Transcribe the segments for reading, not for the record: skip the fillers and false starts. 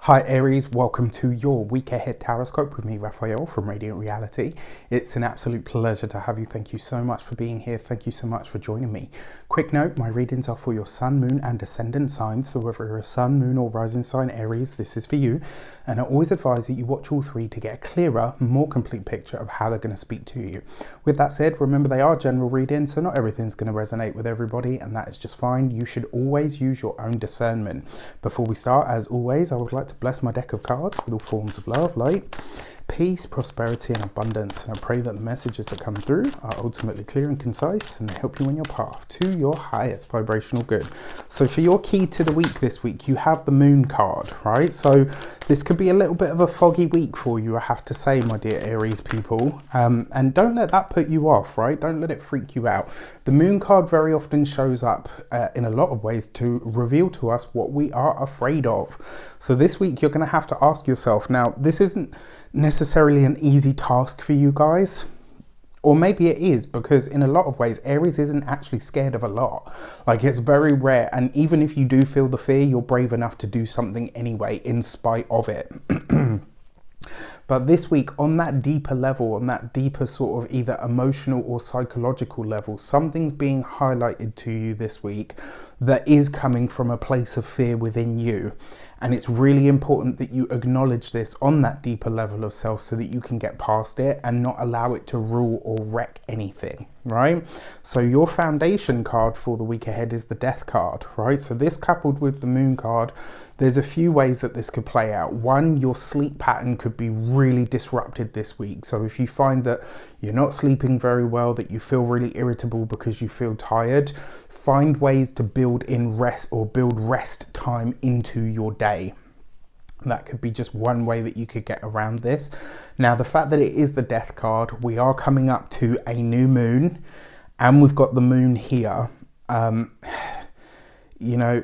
Hi Aries, welcome to your week ahead Taroscope with me, Raphael from Reydiant Reality. It's an absolute pleasure to have you. Thank you so much for being here. Thank you so much for joining me. Quick note, my readings are for your sun, moon and ascendant signs. So whether you're a sun, moon or rising sign Aries, this is for you. And I always advise that you watch all three to get a clearer, more complete picture of how they're going to speak to you. With that said, remember they are general readings, so not everything's going to resonate with everybody, and that is just fine. You should always use your own discernment. Before we start, as always, I would like to bless my deck of cards with all forms of love, light, peace, prosperity and abundance. And I pray that the messages that come through are ultimately clear and concise and they help you on your path to your highest vibrational good. So for your key to the week this week, you have the moon card, right? So this could be a little bit of a foggy week for you, I have to say, my dear Aries people. And don't let that put you off, right? Don't let it freak you out. The moon card very often shows up in a lot of ways to reveal to us what we are afraid of. So this week you're going to have to ask yourself, now this isn't necessarily an easy task for you guys, or maybe it is, because in a lot of ways Aries isn't actually scared of a lot. Like, it's very rare, and even if you do feel the fear, you're brave enough to do something anyway in spite of it. But this week, on that deeper level, on that deeper sort of either emotional or psychological level, something's being highlighted to you this week that is coming from a place of fear within you. And it's really important that you acknowledge this on that deeper level of self so that you can get past it and not allow it to rule or wreck anything, right? So your foundation card for the week ahead is the Death card, right? So this coupled with the Moon card, there's a few ways that this could play out. One, your sleep pattern could be really disrupted this week. So if you find that you're not sleeping very well, that you feel really irritable because you feel tired, find ways to build in rest or build rest time into your day. That could be just one way that you could get around this. Now, the fact that it is the Death card, we are coming up to a new moon and we've got the moon here. You know,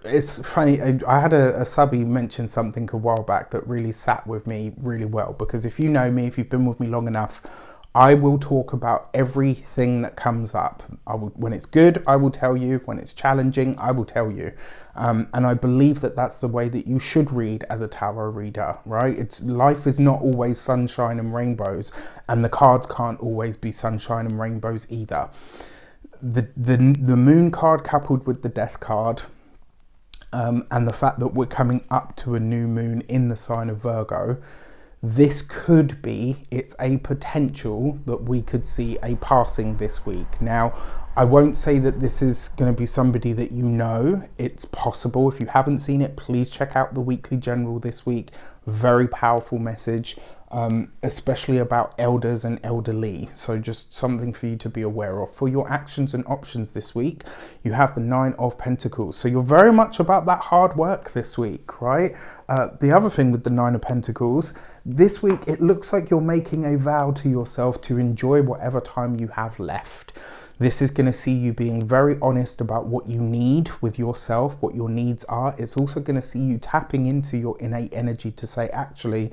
it's funny. I had a subby mention something a while back that really sat with me really well, because if you know me, if you've been with me long enough, I will talk about everything that comes up. When it's good, I will tell you. When it's challenging, I will tell you. And I believe that that's the way that you should read as a tarot reader, right? Life is not always sunshine and rainbows, and the cards can't always be sunshine and rainbows either. The Moon card coupled with the Death card, and the fact that we're coming up to a new moon in the sign of Virgo, this could be, it's a potential that we could see a passing this week. Now, I won't say that this is going to be somebody that you know. It's possible. If you haven't seen it, please check out the weekly general this week. Very powerful message, especially about elders and elderly. So just something for you to be aware of. For your actions and options this week, you have the Nine of Pentacles. So you're very much about that hard work this week, right? The other thing with the Nine of Pentacles, this week it looks like you're making a vow to yourself to enjoy whatever time you have left. This is going to see you being very honest about what you need with yourself, what your needs are. It's also going to see you tapping into your innate energy to say, actually,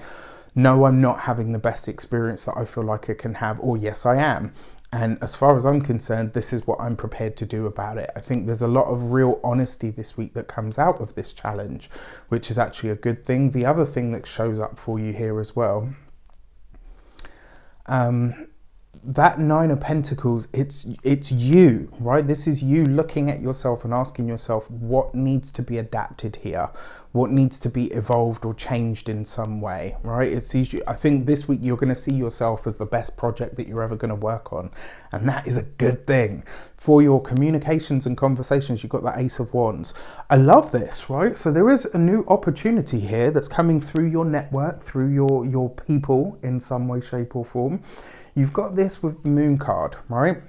no, I'm not having the best experience that I feel like I can have, or yes, I am. And as far as I'm concerned, this is what I'm prepared to do about it. I think there's a lot of real honesty this week that comes out of this challenge, which is actually a good thing. The other thing that shows up for you here as well, that Nine of Pentacles, it's you, right? This is you looking at yourself and asking yourself what needs to be adapted here, what needs to be evolved or changed in some way, right? I think this week you're going to see yourself as the best project that you're ever going to work on, and that is a good thing. For your communications and conversations, you've got the Ace of Wands. I love this, right? So there is a new opportunity here that's coming through your network, through your people in some way, shape or form. You've got this with the Moon card, right?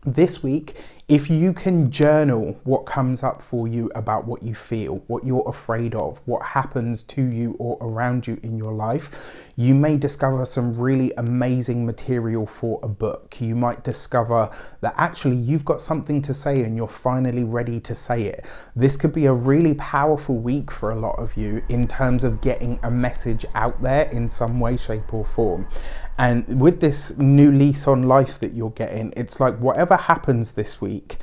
This week, if you can journal what comes up for you about what you feel, what you're afraid of, what happens to you or around you in your life, you may discover some really amazing material for a book. You might discover that actually you've got something to say and you're finally ready to say it. This could be a really powerful week for a lot of you in terms of getting a message out there in some way, shape or form. And with this new lease on life that you're getting, it's like whatever happens this week,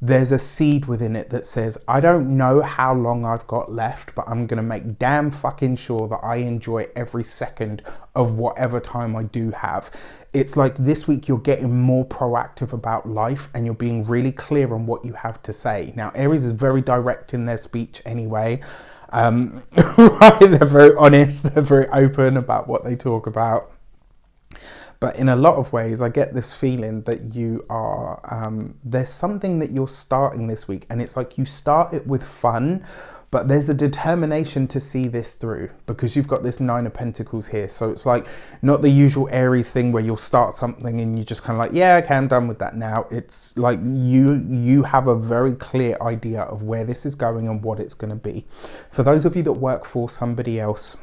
there's a seed within it that says, I don't know how long I've got left, but I'm going to make damn fucking sure that I enjoy every second of whatever time I do have. It's like this week you're getting more proactive about life and you're being really clear on what you have to say. Now, Aries is very direct in their speech anyway. Right? They're very honest, they're very open about what they talk about. But in a lot of ways, I get this feeling that you are, there's something that you're starting this week, and it's like you start it with fun, but there's a determination to see this through because you've got this Nine of Pentacles here. So it's like not the usual Aries thing where you'll start something and you just kind of like, yeah, okay, I'm done with that now. It's like you have a very clear idea of where this is going and what it's going to be. For those of you that work for somebody else,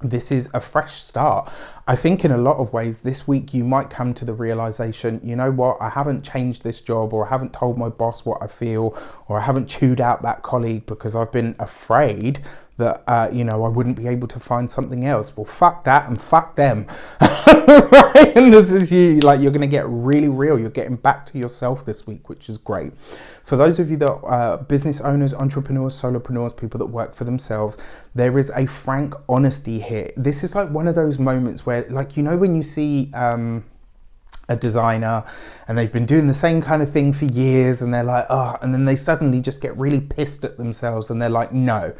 this is a fresh start. I think in a lot of ways this week you might come to the realization, you know what, I haven't changed this job, or I haven't told my boss what I feel, or I haven't chewed out that colleague because I've been afraid that, you know, I wouldn't be able to find something else. Well, fuck that and fuck them. Right? And this is you, like, you're going to get really real. You're getting back to yourself this week, which is great. For those of you that are business owners, entrepreneurs, solopreneurs, people that work for themselves, there is a frank honesty here. This is like one of those moments where, like, you know, when you see a designer and they've been doing the same kind of thing for years and they're like, oh, and then they suddenly just get really pissed at themselves and they're like, no,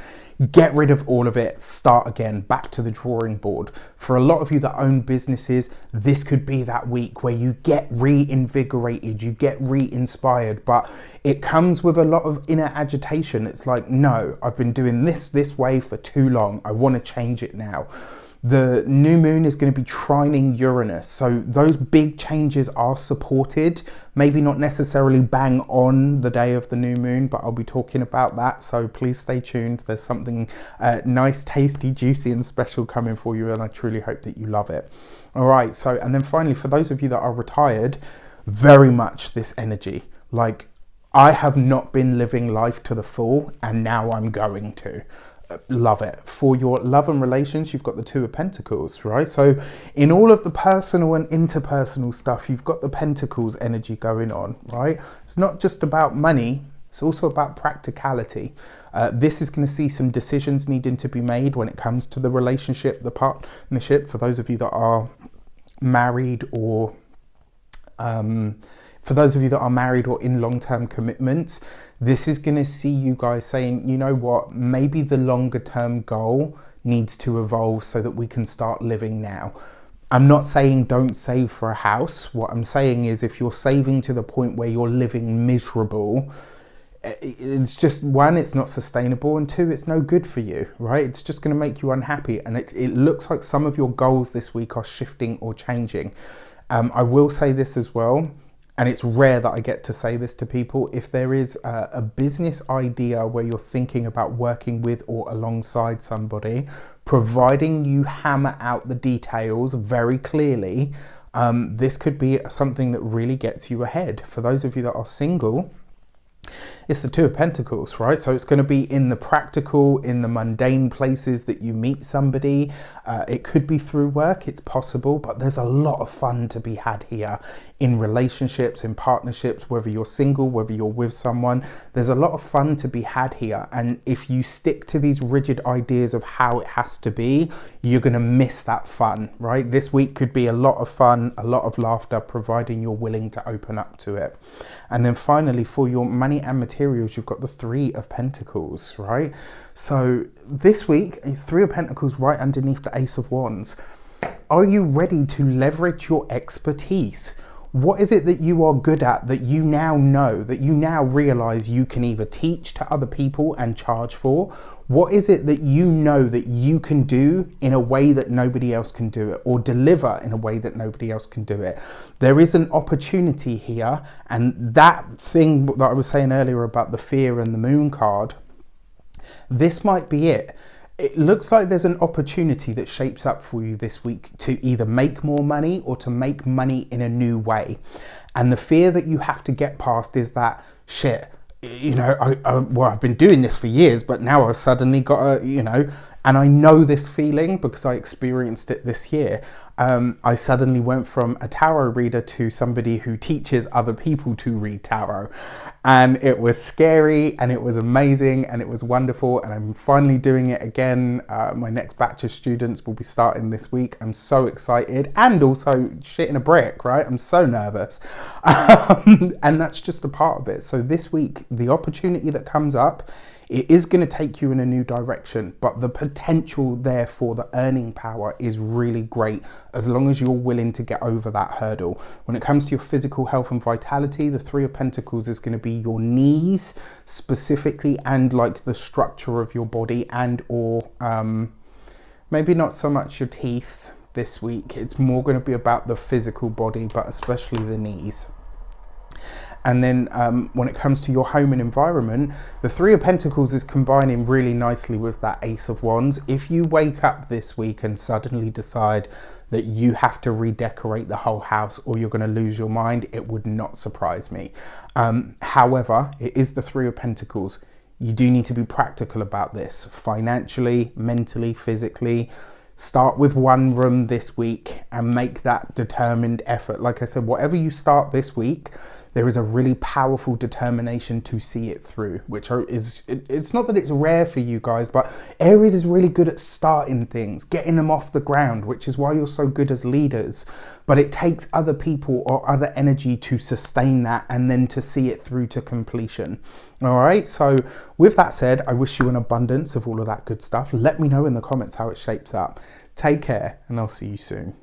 get rid of all of it, start again, back to the drawing board. For a lot of you that own businesses, this could be that week where you get reinvigorated, you get re-inspired, but it comes with a lot of inner agitation. It's like, no, I've been doing this way for too long. I want to change it now. The new moon is going to be trining Uranus. So those big changes are supported, maybe not necessarily bang on the day of the new moon, but I'll be talking about that. So please stay tuned. There's something nice, tasty, juicy and special coming for you. And I truly hope that you love it. All right. So, and then finally, for those of you that are retired, very much this energy, like I have not been living life to the full and now I'm going to. Love it. For your love and relations, you've got the Two of Pentacles, right? So in all of the personal and interpersonal stuff, you've got the Pentacles energy going on, right? It's not just about money, it's also about practicality. This is going to see some decisions needing to be made when it comes to the relationship, the partnership. For those of you that are married or in long-term commitments, this is going to see you guys saying, you know what, maybe the longer term goal needs to evolve so that we can start living now. I'm not saying don't save for a house. What I'm saying is if you're saving to the point where you're living miserable, it's just, one, it's not sustainable, and two, it's no good for you, right? It's just going to make you unhappy. And it looks like some of your goals this week are shifting or changing. I will say this as well, and it's rare that I get to say this to people. If there is a business idea where you're thinking about working with or alongside somebody, providing you hammer out the details very clearly, this could be something that really gets you ahead. For those of you that are single, it's the Two of Pentacles, right? So it's going to be in the practical, in the mundane places that you meet somebody. It could be through work, it's possible, but there's a lot of fun to be had here in relationships, in partnerships, whether you're single, whether you're with someone. There's a lot of fun to be had here. And if you stick to these rigid ideas of how it has to be, you're going to miss that fun, right? This week could be a lot of fun, a lot of laughter, providing you're willing to open up to it. And then finally, for your money and materials, you've got the Three of Pentacles, right? So this week, Three of Pentacles right underneath the Ace of Wands. Are you ready to leverage your expertise? What is it that you are good at that you now know, that you now realize you can either teach to other people and charge for? What is it that you know that you can do in a way that nobody else can do it, or deliver in a way that nobody else can do it? There is an opportunity here, and that thing that I was saying earlier about the fear and the moon card, this might be it. It looks like there's an opportunity that shapes up for you this week to either make more money or to make money in a new way. And the fear that you have to get past is that, shit, you know, I've been doing this for years, but now I've suddenly got to, you know, And I know this feeling because I experienced it this year. I suddenly went from a tarot reader to somebody who teaches other people to read tarot. And it was scary and it was amazing and it was wonderful. And I'm finally doing it again. My next batch of students will be starting this week. I'm so excited and also shitting a brick, right? I'm so nervous. And that's just a part of it. So this week, the opportunity that comes up, it is going to take you in a new direction, but the potential there for the earning power is really great as long as you're willing to get over that hurdle. When it comes to your physical health and vitality, the Three of Pentacles is going to be your knees specifically, and like the structure of your body, and or maybe not so much your teeth this week. It's more going to be about the physical body, but especially the knees. And then when it comes to your home and environment, the Three of Pentacles is combining really nicely with that Ace of Wands. If you wake up this week and suddenly decide that you have to redecorate the whole house or you're going to lose your mind, it would not surprise me. However, it is the Three of Pentacles. You do need to be practical about this financially, mentally, physically. Start with one room this week and make that determined effort. Like I said, whatever you start this week, there is a really powerful determination to see it through, which it's not that it's rare for you guys, but Aries is really good at starting things, getting them off the ground, which is why you're so good as leaders. But it takes other people or other energy to sustain that and then to see it through to completion. All right. So with that said, I wish you an abundance of all of that good stuff. Let me know in the comments how it shapes up. Take care and I'll see you soon.